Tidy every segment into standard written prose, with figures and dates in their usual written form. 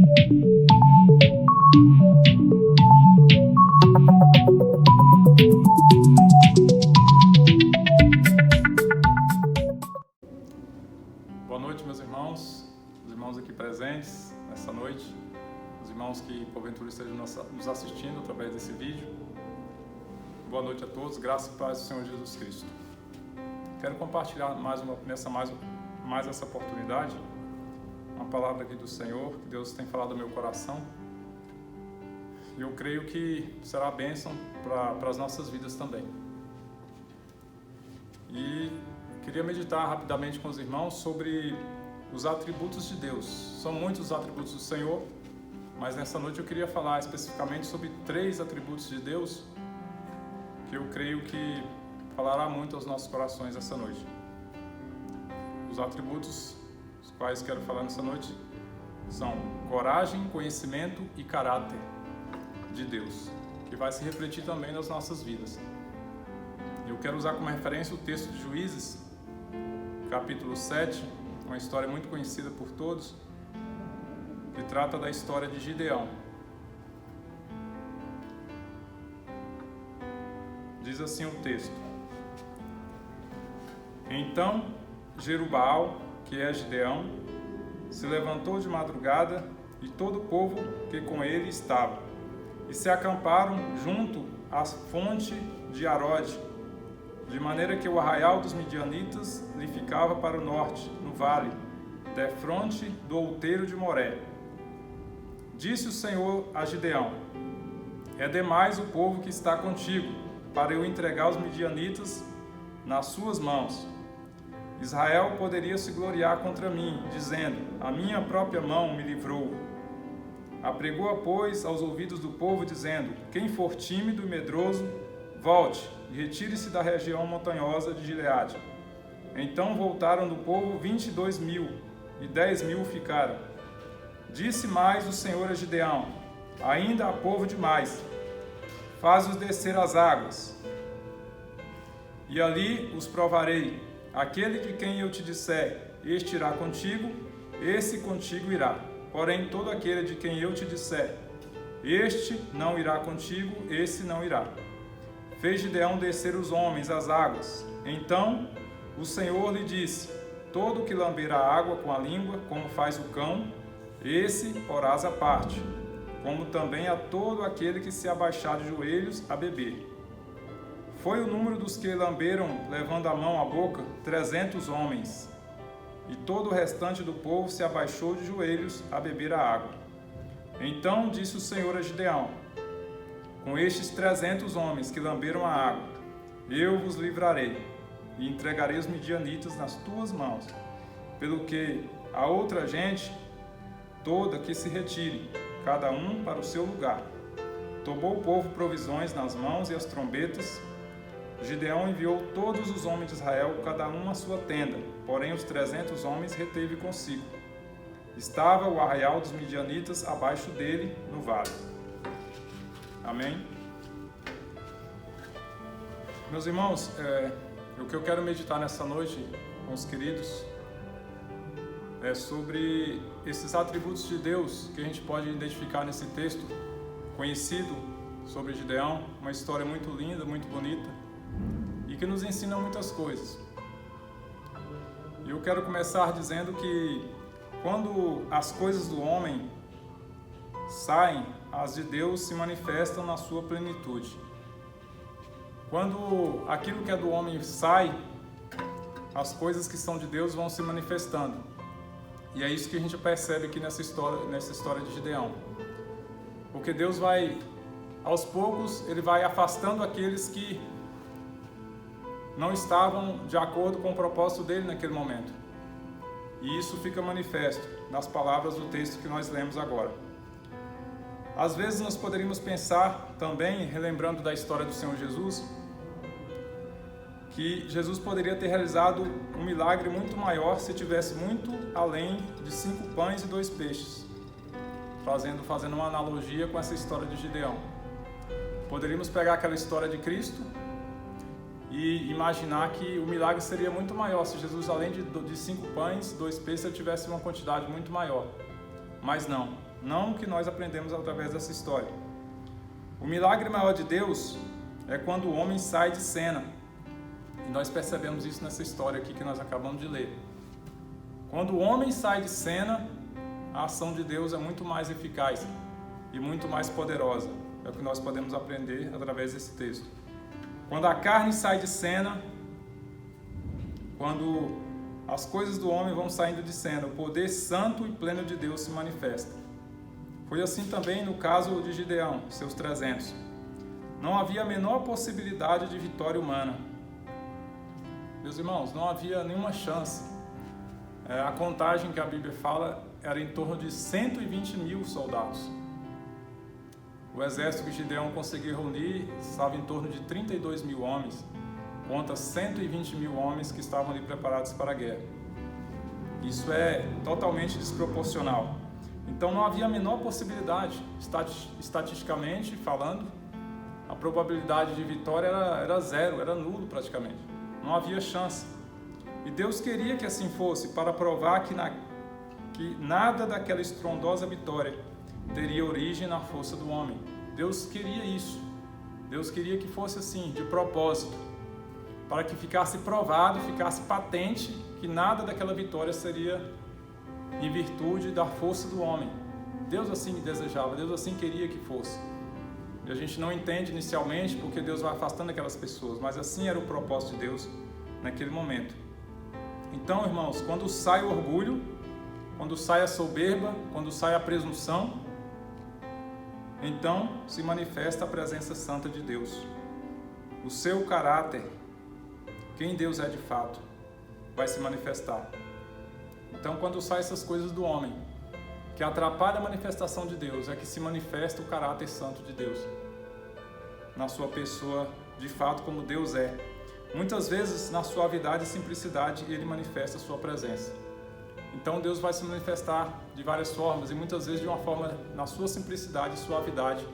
Boa noite, meus irmãos, os irmãos aqui presentes nessa noite, os irmãos que porventura estejam nos assistindo através desse vídeo. Boa noite a todos, graça e paz do Senhor Jesus Cristo. Quero compartilhar mais essa oportunidade, uma palavra aqui do Senhor, que Deus tem falado no meu coração. E eu creio que será bênção para as nossas vidas também. E queria meditar rapidamente com os irmãos sobre os atributos de Deus. São muitos os atributos do Senhor, mas nessa noite eu queria falar especificamente sobre 3 atributos de Deus que eu creio que falará muito aos nossos corações essa noite. Os atributos os quais quero falar nessa noite são coragem, conhecimento e caráter de Deus, que vai se refletir também nas nossas vidas. Eu quero usar como referência o texto de Juízes, capítulo 7, uma história muito conhecida por todos, que trata da história de Gideão. Diz assim o texto: Então Jerubbaal, que é Gideão, se levantou de madrugada e todo o povo que com ele estava, e se acamparam junto à fonte de Arode, de maneira que o arraial dos midianitas lhe ficava para o norte, no vale, defronte do outeiro de Moré. Disse o Senhor a Gideão: É demais o povo que está contigo, para eu entregar os midianitas nas suas mãos. Israel poderia se gloriar contra mim, dizendo: A minha própria mão me livrou. Apregou-a, pois, aos ouvidos do povo, dizendo: Quem for tímido e medroso, volte e retire-se da região montanhosa de Gileade. Então voltaram do povo 22.000, e 10.000 ficaram. Disse mais o Senhor a Gideão: Ainda há povo demais. Faz-os descer às águas, e ali os provarei. Aquele de quem eu te disser, este irá contigo, esse contigo irá. Porém, todo aquele de quem eu te disser, este não irá contigo, esse não irá. Fez Gideão descer os homens às águas. Então o Senhor lhe disse: Todo que lamber a água com a língua, como faz o cão, esse porás à parte, como também a todo aquele que se abaixar de joelhos a beber. Foi o número dos que lamberam, levando a mão à boca, 300 homens. E todo o restante do povo se abaixou de joelhos a beber a água. Então disse o Senhor a Gideão: Com estes 300 homens que lamberam a água, eu vos livrarei, e entregarei os midianitas nas tuas mãos, pelo que a outra gente toda que se retire, cada um para o seu lugar. Tomou o povo provisões nas mãos e as trombetas. Gideão enviou todos os homens de Israel, cada um à sua tenda, porém os 300 homens reteve consigo. Estava o arraial dos midianitas abaixo dele, no vale. Amém? Meus irmãos, o que eu quero meditar nessa noite com os queridos é sobre esses atributos de Deus que a gente pode identificar nesse texto conhecido sobre Gideão, uma história muito linda, muito bonita e que nos ensina muitas coisas. E eu quero começar dizendo que quando as coisas do homem saem, as de Deus se manifestam na sua plenitude. Quando aquilo que é do homem sai, as coisas que são de Deus vão se manifestando. E é isso que a gente percebe aqui nessa história de Gideão. Porque Deus vai, aos poucos, Ele vai afastando aqueles que não estavam de acordo com o propósito dele naquele momento. E isso fica manifesto nas palavras do texto que nós lemos agora. Às vezes nós poderíamos pensar também, relembrando da história do Senhor Jesus, que Jesus poderia ter realizado um milagre muito maior se tivesse muito além de 5 pães e 2 peixes, fazendo uma analogia com essa história de Gideão. Poderíamos pegar aquela história de Cristo e imaginar que o milagre seria muito maior se Jesus, além de 5 pães, 2 peixes, ele tivesse uma quantidade muito maior. Mas não. não o que nós aprendemos através dessa história. O milagre maior de Deus é quando o homem sai de cena. E nós percebemos isso nessa história aqui que nós acabamos de ler. Quando o homem sai de cena, a ação de Deus é muito mais eficaz e muito mais poderosa. É o que nós podemos aprender através desse texto. Quando a carne sai de cena, quando as coisas do homem vão saindo de cena, o poder santo e pleno de Deus se manifesta. Foi assim também no caso de Gideão, seus 300. Não havia a menor possibilidade de vitória humana. Meus irmãos, não havia nenhuma chance. A contagem que a Bíblia fala era em torno de 120 mil soldados. O exército que Gideão conseguiu reunir estava em torno de 32 mil homens, contra 120 mil homens que estavam ali preparados para a guerra. Isso é totalmente desproporcional. Então não havia a menor possibilidade, estatisticamente falando, a probabilidade de vitória era zero, era nulo praticamente. Não havia chance. E Deus queria que assim fosse, para provar que nada daquela estrondosa vitória teria origem na força do homem. Deus queria isso. Deus queria que fosse assim, de propósito, para que ficasse provado, ficasse patente que nada daquela vitória seria em virtude da força do homem. Deus assim desejava, Deus assim queria que fosse. E a gente não entende inicialmente porque Deus vai afastando aquelas pessoas, mas assim era o propósito de Deus naquele momento. Então, irmãos, quando sai o orgulho, quando sai a soberba, quando sai a presunção, então se manifesta a presença santa de Deus. O seu caráter, quem Deus é de fato, vai se manifestar. Então, quando saem essas coisas do homem, que atrapalha a manifestação de Deus, é que se manifesta o caráter santo de Deus na sua pessoa, de fato, como Deus é. Muitas vezes, na suavidade e simplicidade, Ele manifesta a sua presença. Então, Deus vai se manifestar de várias formas, e muitas vezes de uma forma, na sua simplicidade e suavidade,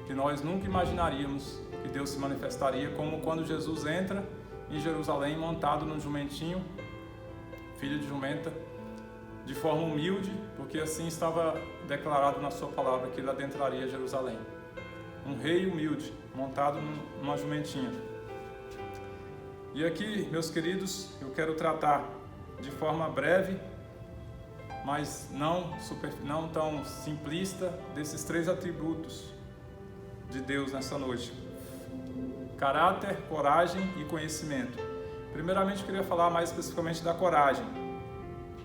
que nós nunca imaginaríamos que Deus se manifestaria, como quando Jesus entra em Jerusalém montado num jumentinho, filho de jumenta, de forma humilde, porque assim estava declarado na sua palavra que ele adentraria Jerusalém. Um rei humilde, montado numa jumentinha. E aqui, meus queridos, eu quero tratar de forma breve, mas não tão simplista, desses 3 atributos de Deus nessa noite: caráter, coragem e conhecimento. Primeiramente, eu queria falar mais especificamente da coragem,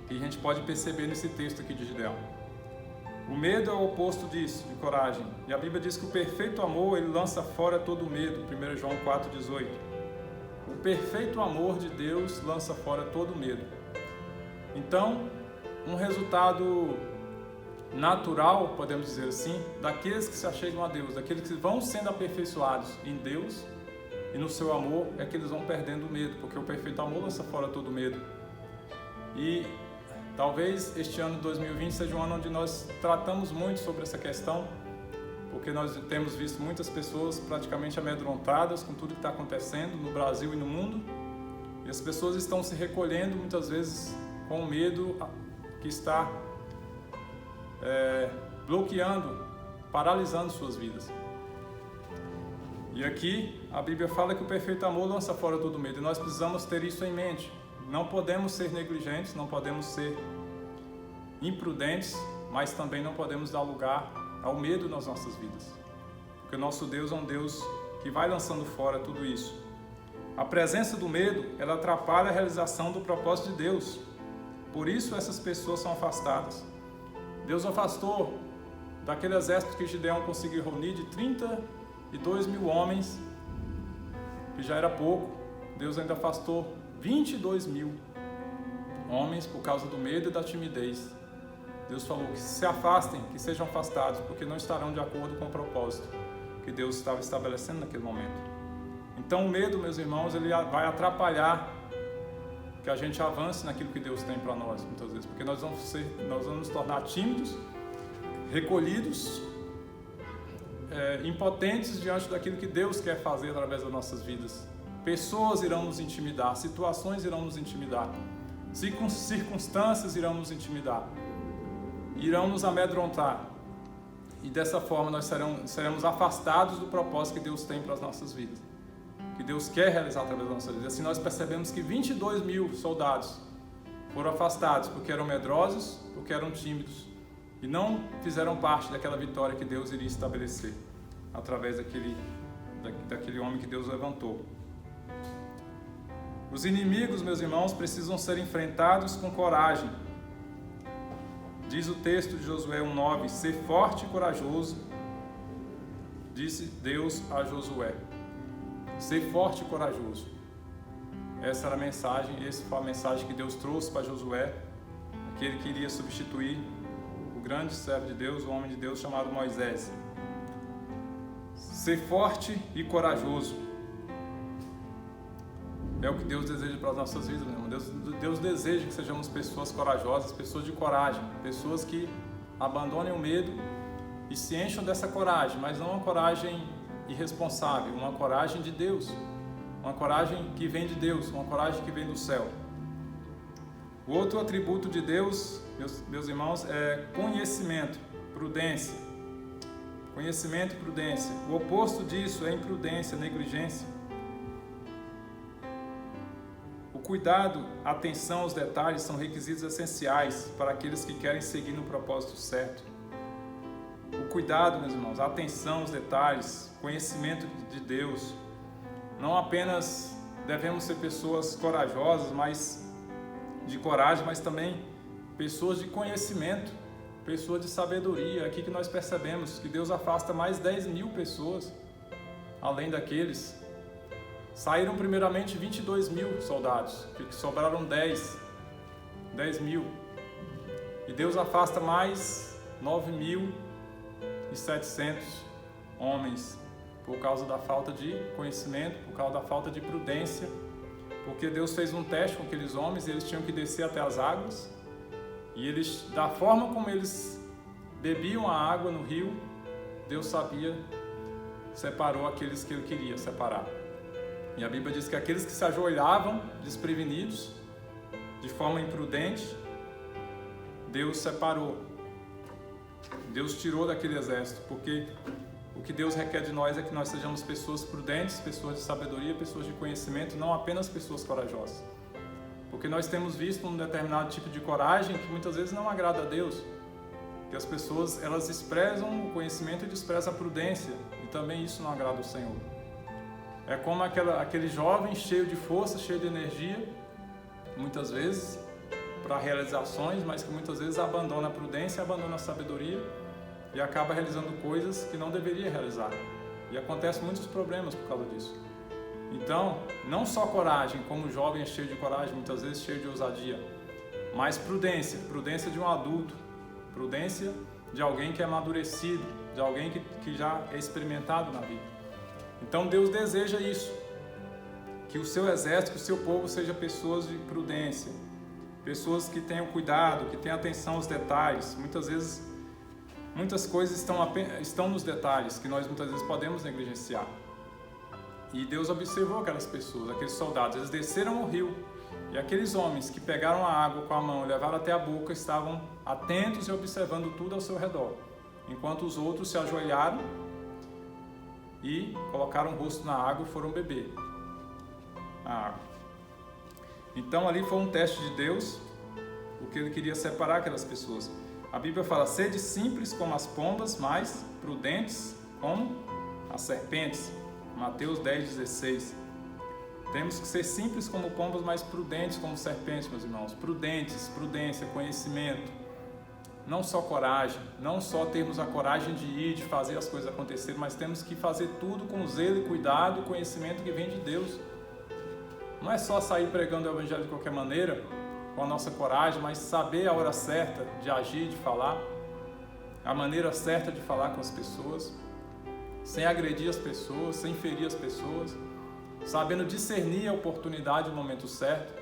que a gente pode perceber nesse texto aqui de Gideão. O medo é o oposto disso, de coragem. E a Bíblia diz que o perfeito amor, ele lança fora todo o medo, 1 João 4,18. O perfeito amor de Deus lança fora todo o medo. Então, um resultado natural, podemos dizer assim, daqueles que se achegam a Deus, daqueles que vão sendo aperfeiçoados em Deus e no seu amor, é que eles vão perdendo o medo, porque o perfeito amor lança fora todo o medo. E talvez este ano de 2020 seja um ano onde nós tratamos muito sobre essa questão, porque nós temos visto muitas pessoas praticamente amedrontadas com tudo que está acontecendo no Brasil e no mundo, e as pessoas estão se recolhendo muitas vezes com o medo que está bloqueando, paralisando suas vidas. E aqui a Bíblia fala que o perfeito amor lança fora todo medo, e nós precisamos ter isso em mente. Não podemos ser negligentes, não podemos ser imprudentes, mas também não podemos dar lugar ao medo nas nossas vidas, porque o nosso Deus é um Deus que vai lançando fora tudo isso. A presença do medo, ela atrapalha a realização do propósito de Deus, por isso essas pessoas são afastadas. Deus afastou daquele exército que Gideão conseguiu reunir de 32 mil homens, que já era pouco. Deus ainda afastou 22 mil homens por causa do medo e da timidez. Deus falou que se afastem, que sejam afastados, porque não estarão de acordo com o propósito que Deus estava estabelecendo naquele momento. Então o medo, meus irmãos, ele vai atrapalhar que a gente avance naquilo que Deus tem para nós, muitas vezes, porque nós vamos nos tornar tímidos, recolhidos, impotentes diante daquilo que Deus quer fazer através das nossas vidas. Pessoas irão nos intimidar, situações irão nos intimidar, circunstâncias irão nos intimidar. irão nos amedrontar. E dessa forma nós seremos afastados do propósito que Deus tem para as nossas vidas, que Deus quer realizar através das nossas vidas. Assim nós percebemos que 22 mil soldados foram afastados porque eram medrosos, porque eram tímidos e não fizeram parte daquela vitória que Deus iria estabelecer através daquele homem que Deus levantou. Os inimigos, meus irmãos, precisam ser enfrentados com coragem. Diz o texto de Josué 1:9, ser forte e corajoso, disse Deus a Josué. Ser forte e corajoso. Essa era a mensagem, essa foi a mensagem que Deus trouxe para Josué, aquele que iria substituir o grande servo de Deus, o homem de Deus chamado Moisés. Ser forte e corajoso. É o que Deus deseja para as nossas vidas, meu irmão. Deus deseja que sejamos pessoas corajosas, pessoas de coragem, pessoas que abandonem o medo e se encham dessa coragem, mas não uma coragem irresponsável, uma coragem de Deus, uma coragem que vem de Deus, uma coragem que vem do céu. O outro atributo de Deus, meus irmãos, é conhecimento, prudência. Conhecimento e prudência. O oposto disso é imprudência, negligência. O cuidado, a atenção aos detalhes são requisitos essenciais para aqueles que querem seguir no propósito certo. O cuidado, meus irmãos, a atenção aos detalhes, conhecimento de Deus. Não apenas devemos ser pessoas corajosas, mas de coragem, mas também pessoas de conhecimento, pessoas de sabedoria. Aqui que nós percebemos que Deus afasta mais 10 mil pessoas, além daqueles. Saíram primeiramente 22 mil soldados, sobraram 10 mil. E Deus afasta mais 9.700 homens por causa da falta de conhecimento, por causa da falta de prudência, porque Deus fez um teste com aqueles homens e eles tinham que descer até as águas, e eles, da forma como eles bebiam a água no rio, Deus sabia, separou aqueles que Ele queria separar. E a Bíblia diz que aqueles que se ajoelhavam desprevenidos, de forma imprudente, Deus separou. Deus tirou daquele exército, porque o que Deus requer de nós é que nós sejamos pessoas prudentes, pessoas de sabedoria, pessoas de conhecimento, não apenas pessoas corajosas. Porque nós temos visto um determinado tipo de coragem que muitas vezes não agrada a Deus. Que as pessoas, elas desprezam o conhecimento e desprezam a prudência, e também isso não agrada ao Senhor. É como aquele jovem cheio de força, cheio de energia, muitas vezes, para realizações, mas que muitas vezes abandona a prudência, abandona a sabedoria e acaba realizando coisas que não deveria realizar. E acontecem muitos problemas por causa disso. Então, não só coragem, como o jovem é cheio de coragem, muitas vezes cheio de ousadia, mas prudência, prudência de um adulto, prudência de alguém que é amadurecido, de alguém que já é experimentado na vida. Então Deus deseja isso, que o seu exército, que o seu povo seja pessoas de prudência, pessoas que tenham cuidado, que tenham atenção aos detalhes. Muitas vezes, muitas coisas estão nos detalhes, que nós muitas vezes podemos negligenciar. E Deus observou aquelas pessoas, aqueles soldados, eles desceram o rio, e aqueles homens que pegaram a água com a mão e levaram até a boca estavam atentos e observando tudo ao seu redor, enquanto os outros se ajoelharam e colocaram o rosto na água e foram beber a água. Então ali foi um teste de Deus, porque Ele queria separar aquelas pessoas. A Bíblia fala, sede simples como as pombas, mas prudentes como as serpentes. Mateus 10:16. Temos que ser simples como pombas, mas prudentes como serpentes, meus irmãos. Prudentes, prudência, conhecimento. Não só coragem, não só termos a coragem de ir, de fazer as coisas acontecerem, mas temos que fazer tudo com zelo e cuidado e conhecimento que vem de Deus. Não é só sair pregando o Evangelho de qualquer maneira, com a nossa coragem, mas saber a hora certa de agir, de falar, a maneira certa de falar com as pessoas, sem agredir as pessoas, sem ferir as pessoas, sabendo discernir a oportunidade no momento certo,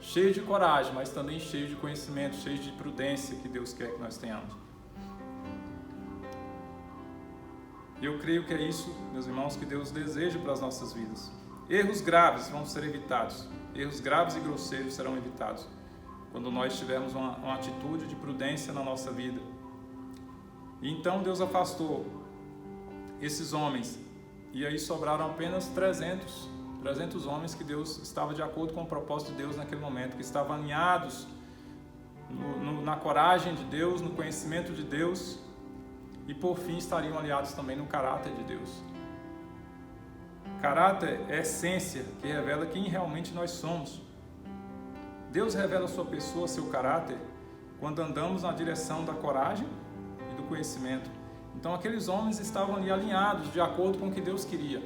cheio de coragem, mas também cheio de conhecimento, cheio de prudência que Deus quer que nós tenhamos. Eu creio que é isso, meus irmãos, que Deus deseja para as nossas vidas. Erros graves vão ser evitados. Erros graves e grosseiros serão evitados. quando nós tivermos uma atitude de prudência na nossa vida. E então Deus afastou esses homens, e aí sobraram apenas 300 homens que Deus estava de acordo com o propósito de Deus naquele momento, que estavam alinhados na coragem de Deus, no conhecimento de Deus, e por fim estariam aliados também no caráter de Deus. Caráter é a essência que revela quem realmente nós somos. Deus revela a sua pessoa, seu caráter, quando andamos na direção da coragem e do conhecimento. Então aqueles homens estavam ali alinhados de acordo com o que Deus queria.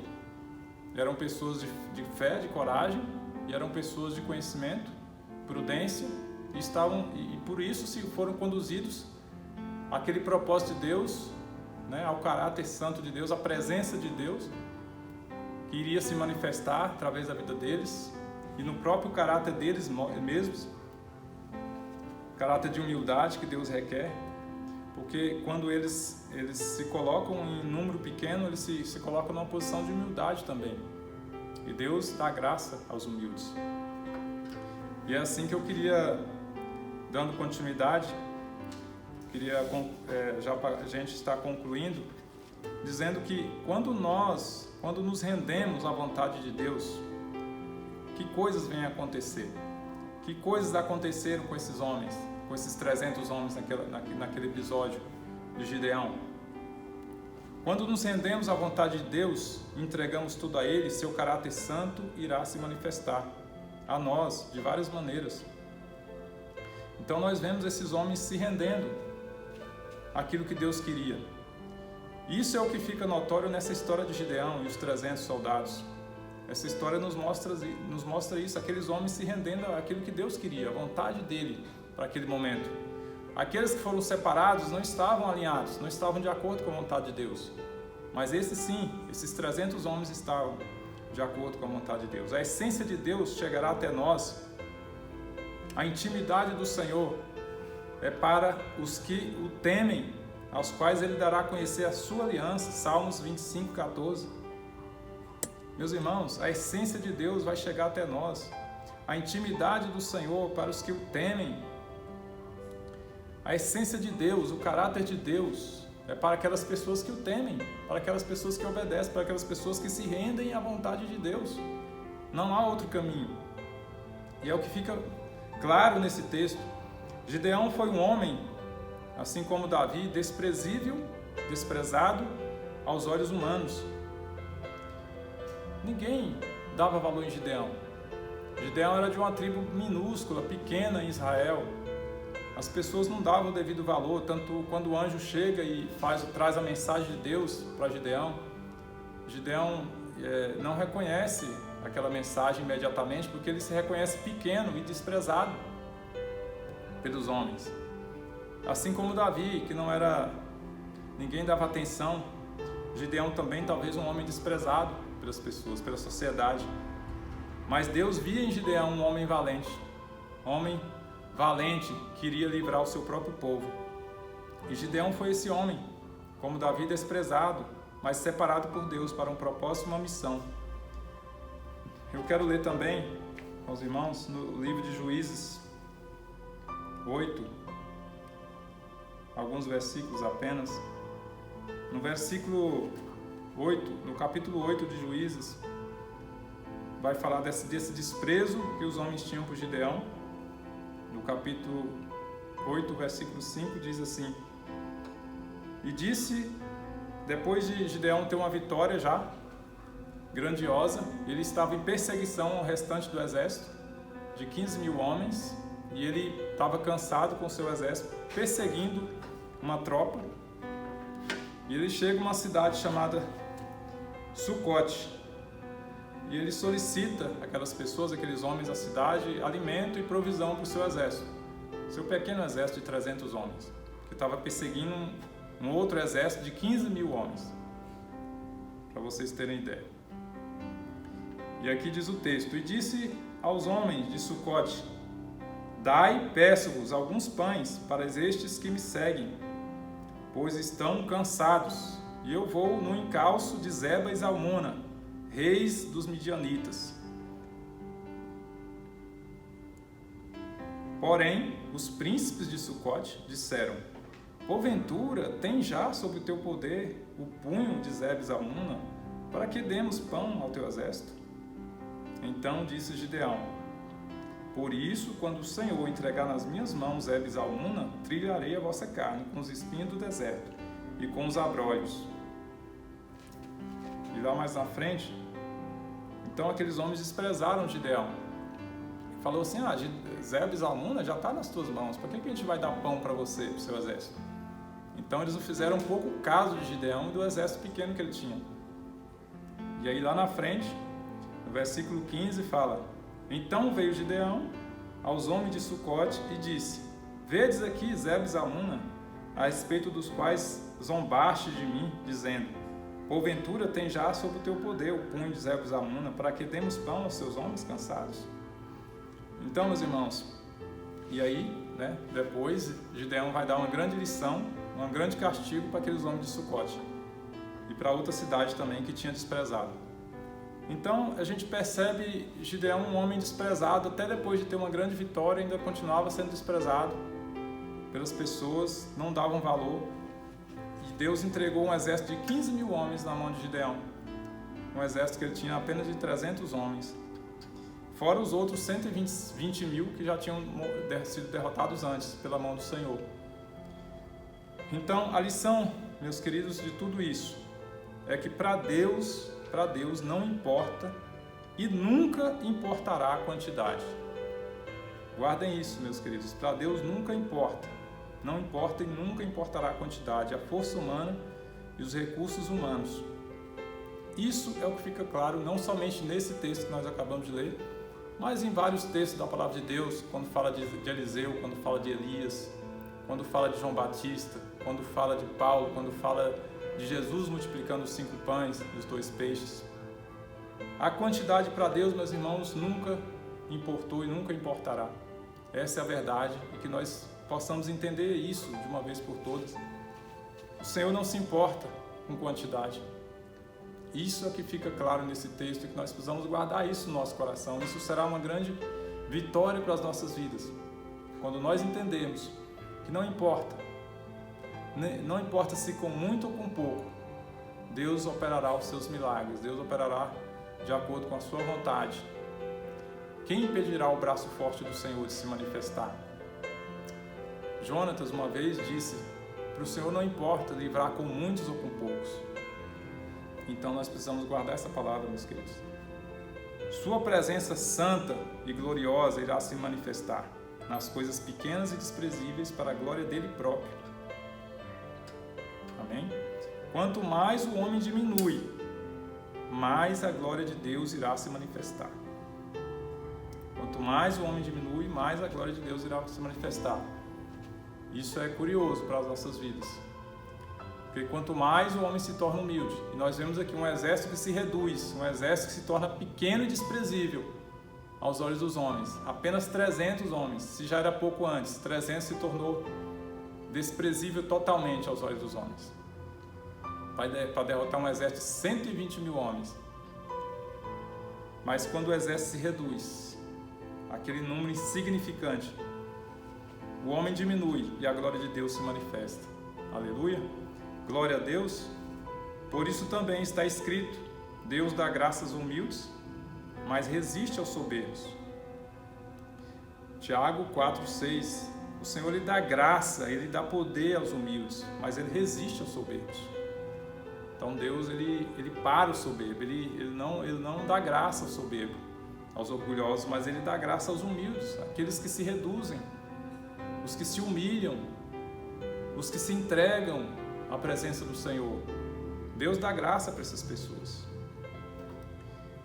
Eram pessoas de fé, de coragem, e eram pessoas de conhecimento, prudência, e por isso se foram conduzidos àquele propósito de Deus, né, ao caráter santo de Deus, à presença de Deus, que iria se manifestar através da vida deles e no próprio caráter deles mesmos, caráter de humildade que Deus requer, porque quando eles se colocam em número pequeno, eles se colocam numa posição de humildade também, e Deus dá graça aos humildes. E é assim que eu queria, dando continuidade, já para a gente estar concluindo, dizendo que quando nos rendemos à vontade de Deus, que coisas vêm a acontecer? Que coisas aconteceram com esses homens, com esses 300 homens naquele episódio de Gideão? Quando nos rendemos à vontade de Deus, entregamos tudo a Ele, seu caráter santo irá se manifestar a nós de várias maneiras. Então nós vemos esses homens se rendendo àquilo que Deus queria. Isso é o que fica notório nessa história de Gideão e os 300 soldados. Essa história nos mostra isso, aqueles homens se rendendo àquilo que Deus queria, a vontade dele para aquele momento. Aqueles que foram separados não estavam alinhados, não estavam de acordo com a vontade de Deus. Mas esses sim, esses 300 homens estavam de acordo com a vontade de Deus. A essência de Deus chegará até nós. A intimidade do Senhor é para os que o temem, aos quais Ele dará a conhecer a sua aliança. Salmos 25, 14. Meus irmãos, a essência de Deus vai chegar até nós. A intimidade do Senhor para os que o temem. A essência de Deus, o caráter de Deus, é para aquelas pessoas que o temem, para aquelas pessoas que obedecem, para aquelas pessoas que se rendem à vontade de Deus. Não há outro caminho. E é o que fica claro nesse texto. Gideão foi um homem, assim como Davi, desprezível, desprezado aos olhos humanos. Ninguém dava valor em Gideão. Gideão era de uma tribo minúscula, pequena em Israel. As pessoas não davam o devido valor, tanto quando o anjo chega e traz a mensagem de Deus para Gideão. Gideão não reconhece aquela mensagem imediatamente, porque ele se reconhece pequeno e desprezado pelos homens. Assim como Davi, que ninguém dava atenção. Gideão também, talvez um homem desprezado pelas pessoas, pela sociedade. Mas Deus via em Gideão um homem valente que iria livrar o seu próprio povo. E Gideão foi esse homem, como Davi, desprezado, mas separado por Deus para um propósito e uma missão. Eu quero ler também, com os irmãos, no livro de Juízes 8, alguns versículos apenas. No versículo 8, no capítulo 8 de Juízes, vai falar desse desprezo que os homens tinham por Gideão. No capítulo 8, versículo 5, diz assim: E disse, depois de Gideão ter uma vitória já grandiosa, ele estava em perseguição ao restante do exército, de 15 mil homens, e ele estava cansado com o seu exército, perseguindo uma tropa, e ele chega a uma cidade chamada Sucote, e ele solicita aquelas pessoas, aqueles homens da cidade, alimento e provisão para o seu exército, seu pequeno exército de 300 homens, que estava perseguindo um outro exército de 15 mil homens, para vocês terem ideia. E aqui diz o texto: E disse aos homens de Sucote: Dai, peço-vos, alguns pães para estes que me seguem, pois estão cansados, e eu vou no encalço de Zeba e Zalmuna, reis dos midianitas. Porém, os príncipes de Sucote disseram: porventura tem já sob o teu poder o punho de Zebes-Zalmuna, para que demos pão ao teu exército? Então disse Gideão: por isso, quando o Senhor entregar nas minhas mãos Zebes-Zalmuna, trilharei a vossa carne com os espinhos do deserto e com os abrolhos. E lá mais na frente, então aqueles homens desprezaram Gideão. Falou assim: Zebes-Zalmuna já está nas tuas mãos, por que a gente vai dar pão para você, para o seu exército? Então eles não fizeram um pouco caso de Gideão e do exército pequeno que ele tinha. E aí lá na frente, no versículo 15 fala: então veio Gideão aos homens de Sucote e disse: vedes aqui Zebes-Zalmuna, a respeito dos quais zombaste de mim, dizendo: porventura tem já sob o teu poder o punho de Zebes-Zalmuna, para que demos pão aos seus homens cansados? Então, meus irmãos, e aí, depois Gideão vai dar uma grande lição, um grande castigo para aqueles homens de Sucote e para outra cidade também que tinha desprezado. Então a gente percebe Gideão um homem desprezado, até depois de ter uma grande vitória ainda continuava sendo desprezado pelas pessoas, não davam valor, e Deus entregou um exército de 15 mil homens na mão de Gideão, um exército que ele tinha apenas de 300 homens, fora os outros 120 mil que já tinham sido derrotados antes pela mão do Senhor. Então a lição, meus queridos, de tudo isso é que para Deus não importa e nunca importará a quantidade. Guardem isso, meus queridos, para Deus nunca importa, não importa e nunca importará a quantidade, a força humana e os recursos humanos. Isso é o que fica claro não somente nesse texto que nós acabamos de ler, mas em vários textos da palavra de Deus, quando fala de Eliseu, quando fala de Elias, quando fala de João Batista, quando fala de Paulo, quando fala de Jesus multiplicando os 5 pães e os 2 peixes. A quantidade para Deus, meus irmãos, nunca importou e nunca importará. Essa é a verdade, e que nós possamos entender isso de uma vez por todas. O Senhor não se importa com quantidade. Isso é que fica claro nesse texto, e que nós precisamos guardar isso no nosso coração. Isso será uma grande vitória para as nossas vidas. Quando nós entendermos que não importa se com muito ou com pouco, Deus operará os seus milagres, Deus operará de acordo com a sua vontade. Quem impedirá o braço forte do Senhor de se manifestar? Jonatas uma vez disse: para o Senhor não importa livrar com muitos ou com poucos. Então nós precisamos guardar essa palavra, meus queridos. Sua presença santa e gloriosa irá se manifestar nas coisas pequenas e desprezíveis para a glória dele próprio. Amém? Quanto mais o homem diminui, mais a glória de Deus irá se manifestar. Quanto mais o homem diminui, mais a glória de Deus irá se manifestar. Isso é curioso para as nossas vidas. Porque quanto mais o homem se torna humilde, e nós vemos aqui um exército que se reduz, um exército que se torna pequeno e desprezível aos olhos dos homens. Apenas 300 homens, se já era pouco antes, 300 se tornou desprezível totalmente aos olhos dos homens. Para derrotar um exército de 120 mil homens. Mas quando o exército se reduz, aquele número insignificante, o homem diminui e a glória de Deus se manifesta. Aleluia! Glória a Deus! Por isso também está escrito: Deus dá graças aos humildes, mas resiste aos soberbos. Tiago 4,6: o Senhor lhe dá graça, Ele dá poder aos humildes, mas Ele resiste aos soberbos. Então Deus, Ele para o soberbo, ele não dá graça ao soberbo, aos orgulhosos, mas Ele dá graça aos humildes, aqueles que se reduzem, os que se humilham, os que se entregam à presença do Senhor. Deus dá graça para essas pessoas.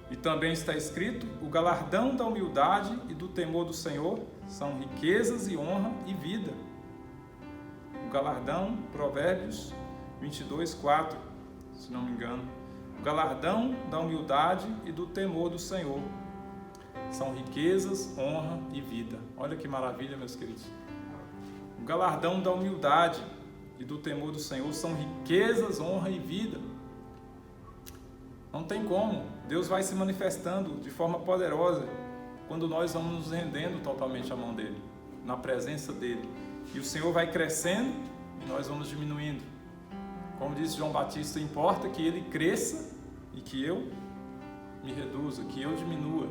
E também está escrito: o galardão da humildade e do temor do Senhor são riquezas e honra e vida. O galardão, Provérbios 22:4, se não me engano. O galardão da humildade e do temor do Senhor são riquezas, honra e vida. Olha que maravilha, meus queridos. O galardão da humildade e do temor do Senhor são riquezas, honra e vida. Não tem como. Deus vai se manifestando de forma poderosa quando nós vamos nos rendendo totalmente à mão dele. na presença dele. E o Senhor vai crescendo e nós vamos diminuindo. Como disse João Batista, importa que ele cresça e que eu me reduza, que eu diminua.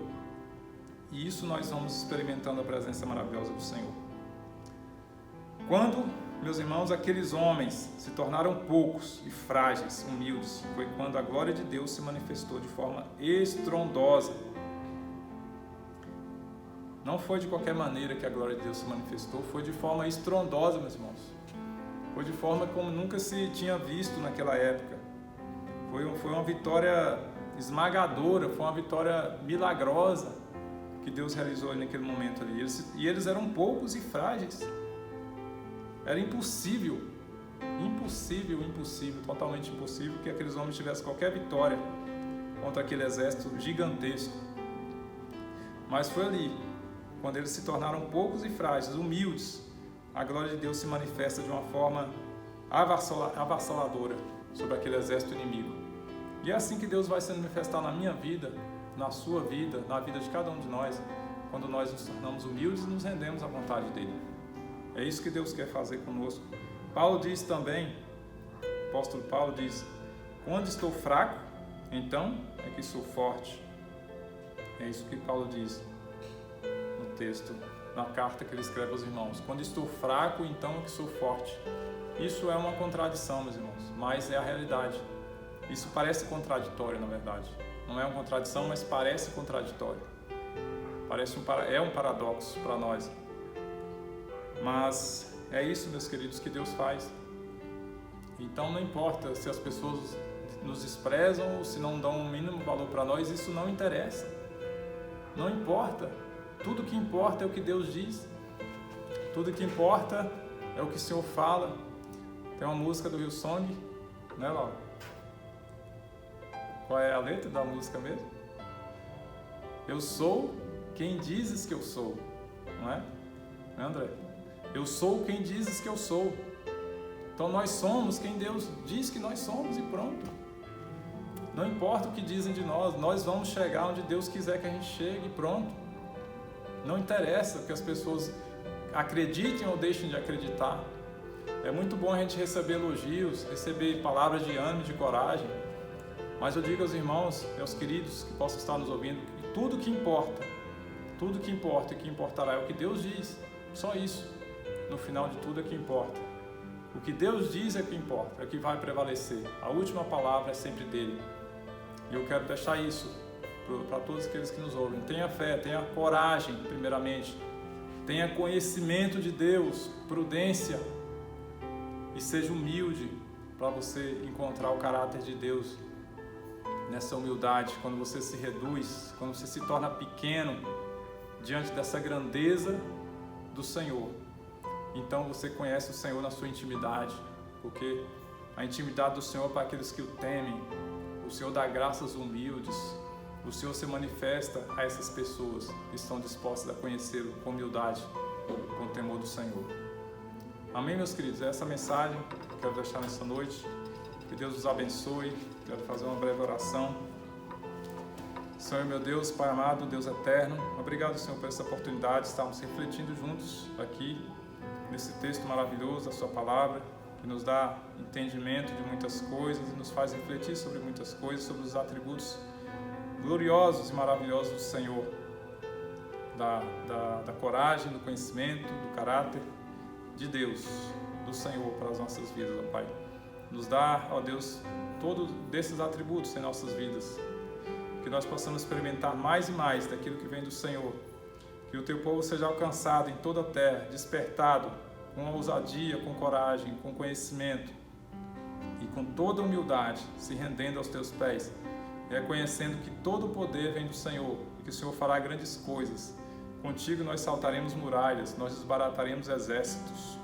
E isso nós vamos experimentando a presença maravilhosa do Senhor. Quando, meus irmãos, aqueles homens se tornaram poucos e frágeis, humildes, foi quando a glória de Deus se manifestou de forma estrondosa. Não foi de qualquer maneira que a glória de Deus se manifestou, foi de forma estrondosa, meus irmãos. Foi de forma como nunca se tinha visto naquela época. Foi uma vitória esmagadora, foi uma vitória milagrosa que Deus realizou naquele momento ali. E eles eram poucos e frágeis. Era impossível, totalmente impossível que aqueles homens tivessem qualquer vitória contra aquele exército gigantesco. Mas foi ali, quando eles se tornaram poucos e frágeis, humildes, a glória de Deus se manifesta de uma forma avassaladora sobre aquele exército inimigo. E é assim que Deus vai se manifestar na minha vida, na sua vida, na vida de cada um de nós, quando nós nos tornamos humildes e nos rendemos à vontade dele. É isso que Deus quer fazer conosco. Paulo diz também, o apóstolo Paulo diz: quando estou fraco, então é que sou forte. É isso que Paulo diz no texto, na carta que ele escreve aos irmãos. Quando estou fraco, então é que sou forte. Isso é uma contradição, meus irmãos, mas é a realidade. Isso parece contraditório, na verdade. Não é uma contradição, mas parece contraditório. É um paradoxo para nós. Mas é isso, meus queridos, que Deus faz. Então não importa se as pessoas nos desprezam ou se não dão o mínimo valor para nós, isso não interessa. Não importa. Tudo que importa é o que Deus diz. Tudo que importa é o que o Senhor fala. Tem uma música do Hillsong, né, Laura? Qual é a letra da música mesmo? Eu sou quem dizes que eu sou, não é? Não é, André? Eu sou quem dizes que eu sou. Então nós somos quem Deus diz que nós somos e pronto. Não importa o que dizem de nós vamos chegar onde Deus quiser que a gente chegue e pronto. Não interessa que as pessoas acreditem ou deixem de acreditar. É muito bom a gente receber elogios, receber palavras de ânimo, de coragem. Mas eu digo aos irmãos e aos queridos que possam estar nos ouvindo, que tudo que importa e que importará é o que Deus diz. Só isso. No final de tudo é que importa. O que Deus diz é que importa, é o que vai prevalecer. A última palavra é sempre dele. E eu quero deixar isso para todos aqueles que nos ouvem. Tenha fé, tenha coragem, primeiramente. Tenha conhecimento de Deus, prudência. E seja humilde para você encontrar o caráter de Deus nessa humildade. Quando você se reduz, quando você se torna pequeno diante dessa grandeza do Senhor. Então você conhece o Senhor na sua intimidade, porque a intimidade do Senhor é para aqueles que o temem. O Senhor dá graças humildes. O Senhor se manifesta a essas pessoas que estão dispostas a conhecê-lo com humildade, com o temor do Senhor. Amém, meus queridos? É essa mensagem que eu quero deixar nessa noite. Que Deus os abençoe. Quero fazer uma breve oração. Senhor, meu Deus, Pai amado, Deus eterno, obrigado, Senhor, por essa oportunidade de estarmos refletindo juntos aqui nesse texto maravilhoso da Sua Palavra, que nos dá entendimento de muitas coisas e nos faz refletir sobre muitas coisas, sobre os atributos gloriosos e maravilhosos do Senhor, da coragem, do conhecimento, do caráter de Deus, do Senhor para as nossas vidas, ó Pai. Nos dá, ó Deus, todos desses atributos em nossas vidas, que nós possamos experimentar mais e mais daquilo que vem do Senhor. Que o Teu povo seja alcançado em toda a terra, despertado com ousadia, com coragem, com conhecimento e com toda humildade, se rendendo aos Teus pés, reconhecendo que todo o poder vem do Senhor e que o Senhor fará grandes coisas. Contigo nós saltaremos muralhas, nós desbarataremos exércitos.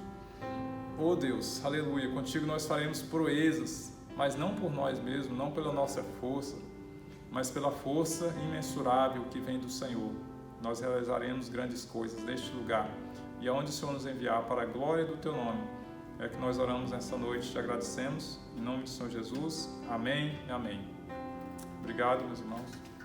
Oh Deus, aleluia, contigo nós faremos proezas, mas não por nós mesmos, não pela nossa força, mas pela força imensurável que vem do Senhor. Nós realizaremos grandes coisas neste lugar e aonde o Senhor nos enviar para a glória do Teu nome. É que nós oramos nessa noite, te agradecemos, em nome do Senhor Jesus. Amém e amém. Obrigado, meus irmãos.